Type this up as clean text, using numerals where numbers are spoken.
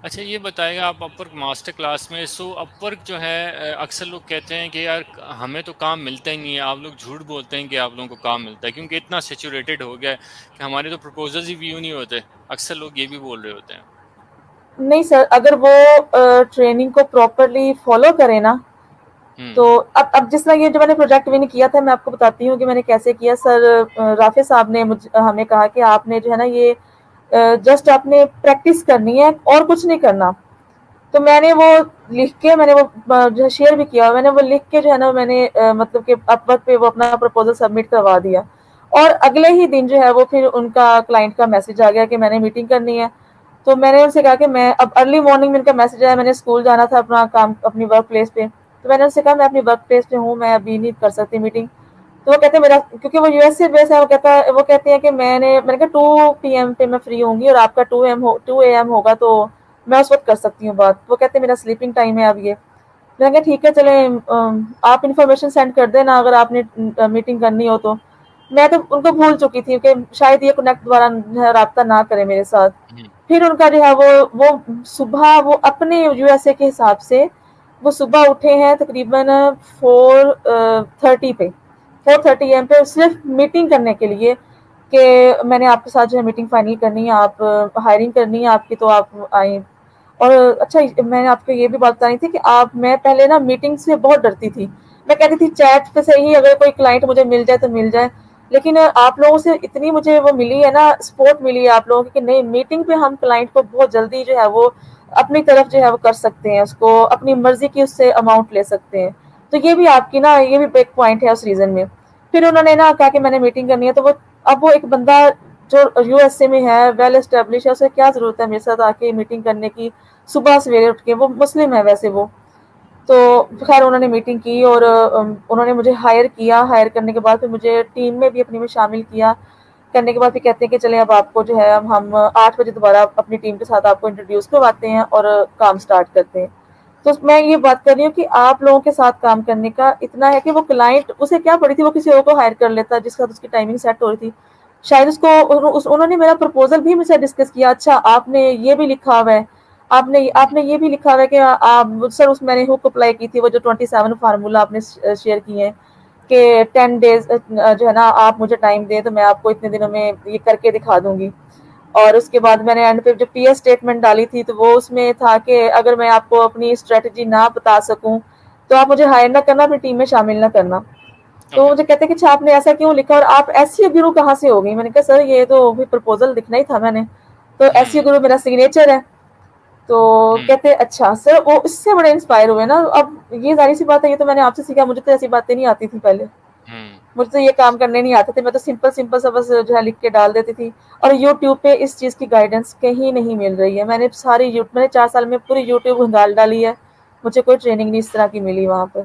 اچھا یہ بتائیے گا آپ اپ ورک ماسٹر کلاس میں، سو اپ ورک جو ہے اکثر لوگ کہتے ہیں کہ یار ہمیں تو کام ملتا ہی نہیں ہے، آپ لوگ جھوٹ بولتے ہیں کہ آپ لوگوں کو کام ملتا ہے کیونکہ اتنا سیچوریٹڈ ہو گیا ہے کہ ہمارے تو پروپوزلز ہی ویو نہیں ہوتے، اکثر لوگ یہ بھی بول رہے ہوتے ہیں۔ نہیں سر، اگر وہ ٹریننگ کو پراپرلی فالو کرے نا، تو ہوں اب جس طرح یہ جو میں نے پروجیکٹ ون کیا تھا، میں آپ کو بتاتی ہوں کہ میں نے کیسے کیا۔ سر رافع صاحب نے ہمیں کہا کہ آپ نے جو ہے نا یہ جسٹ آپ نے پریکٹس کرنی ہے اور کچھ نہیں کرنا۔ تو میں نے وہ لکھ کے، میں نے وہ جو ہے شیئر بھی کیا، میں نے وہ لکھ کے جو ہے نا میں نے مطلب کہ اپ ورک پہ وہ اپنا پروپوزل سبمٹ کروا دیا، اور اگلے ہی دن جو ہے وہ پھر ان کا کلائنٹ کا میسج آ گیا کہ میں نے میٹنگ کرنی ہے۔ تو میں نے ان سے کہا کہ میں اب ارلی مارننگ میں ان کا میسج آیا، میں نے اسکول جانا تھا اپنا کام اپنی ورک پلیس پہ، تو میں نے ان سے کہا میں اپنی ورک پلیس پہ ہوں، میں ابھی نہیں کر سکتی میٹنگ۔ تو وہ کہتے ہیں میرا، کیونکہ وہ یو ایس سے بیس ہے، وہ کہتے ہیں کہ میں نے کہا 2 PM پہ میں فری ہوں گی، اور آپ کا 2 AM ہوگا تو میں اس وقت کر سکتی ہوں بات۔ وہ کہتے ہیں میرا سلیپنگ ٹائم ہے اب یہ۔ میں نے کہا ٹھیک ہے چلیں، آپ انفارمیشن سینڈ کر دینا اگر آپ نے میٹنگ کرنی ہو تو۔ میں تو ان کو بھول چکی تھی کہ شاید یہ کنیکٹ دوبارہ رابطہ نہ کرے میرے ساتھ۔ ہوں پھر ان کا جو ہے وہ صبح وہ اپنے یو ایس اے کے حساب سے وہ صبح اٹھے ہیں تقریباً 4:30 پہ، 4:30 AM پہ، صرف میٹنگ کرنے کے لیے کہ میں نے آپ کے ساتھ جو ہے میٹنگ فائنل کرنی ہے، آپ ہائرنگ کرنی ہے آپ کی تو آپ آئیں۔ اور اچھا میں نے آپ کو یہ بھی بات بتانی تھی کہ میں پہلے نا میٹنگ سے بہت ڈرتی تھی، میں کہتی تھی چیٹ پہ سے ہی اگر کوئی کلائنٹ مجھے مل جائے تو مل جائے، لیکن آپ لوگوں سے اتنی مجھے وہ ملی ہے نا، سپورٹ ملی ہے آپ لوگوں کی کہ نہیں، میٹنگ پہ ہم کلائنٹ کو بہت جلدی جو ہے وہ اپنی طرف جو ہے وہ کر سکتے ہیں، اس کو اپنی مرضی کی اس سے اماؤنٹ لے سکتے ہیں۔ تو یہ بھی آپ کی نا یہ بھی ایک پوائنٹ ہے اس ریزن میں۔ پھر انہوں نے نا کہا کہ میں نے میٹنگ کرنی ہے، تو اب وہ ایک بندہ جو یو ایس اے میں ہے، ویل اسٹیبلش ہے، اسے کیا ضرورت ہے میرے ساتھ آ کے میٹنگ کرنے کی صبح سویرے اٹھ کے؟ وہ مسلم ہے ویسے وہ۔ تو خیر انہوں نے میٹنگ کی اور انہوں نے مجھے ہائر کیا، ہائر کرنے کے بعد پھر مجھے ٹیم میں بھی اپنی میں شامل کیا، کرنے کے بعد پھر کہتے ہیں کہ چلیں اب آپ کو جو ہے ہم 8 بجے دوبارہ اپنی ٹیم کے ساتھ آپ کو انٹروڈیوس کرواتے ہیں اور کام سٹارٹ کرتے ہیں۔ تو میں یہ بات کر رہی ہوں کہ آپ لوگوں کے ساتھ کام کرنے کا اتنا ہے کہ وہ کلائنٹ اسے کیا پڑی تھی، وہ کسی اور کو ہائر کر لیتا جس کا اس کی ٹائمنگ سیٹ ہو رہی تھی، شاید اس کو انہوں نے میرا پرپوزل بھی مجھ سے ڈسکس کیا، اچھا آپ نے یہ بھی لکھا ہوا ہے، آپ نے یہ بھی لکھا ہوا ہے کہ آپ سر، اس میں نے ہک اپلائی کی تھی وہ جو 27 فارمولا آپ نے شیئر کیے ہیں کہ 10 days جو ہے نا آپ مجھے ٹائم دیں تو میں آپ کو اتنے دنوں میں یہ کر کے دکھا دوں گی۔ اور اس کے بعد میں نے اینڈ پہ جو پی ایس اسٹیٹمنٹ ڈالی تھی تو وہ اس میں تھا کہ اگر میں آپ کو اپنی اسٹریٹجی نہ بتا سکوں تو آپ مجھے ہائر نہ کرنا، اپنی ٹیم میں شامل نہ کرنا۔ تو اوکے مجھے کہتے ہیں کہ اچھا آپ نے ایسا کیوں لکھا اور آپ ایس سی گرو کہاں سے ہو گئی؟ میں نے کہا سر یہ تو پرپوزل لکھنا ہی تھا میں نے، تو ایس سی ہوں گرو میرا سگنیچر ہے۔ تو ہوں کہتے ہیں اچھا سر، وہ اس سے بڑے انسپائر ہوئے نا۔ اب یہ ظاہر سی بات ہے، یہ تو میں نے آپ سے سیکھا، مجھے تو ایسی باتیں نہیں آتی تھی پہلے، ہوں مجھے تو یہ کام کرنے نہیں آتے تھے، میں تو سمپل سمپل سا بس جو ہے لکھ کے ڈال دیتی تھی۔ اور یوٹیوب پہ اس چیز کی گائیڈنس کہیں نہیں مل رہی ہے، میں نے 4 سال میں پوری یوٹیوب ہنگال ڈالی ہے، مجھے کوئی ٹریننگ نہیں اس طرح کی ملی وہاں پہ۔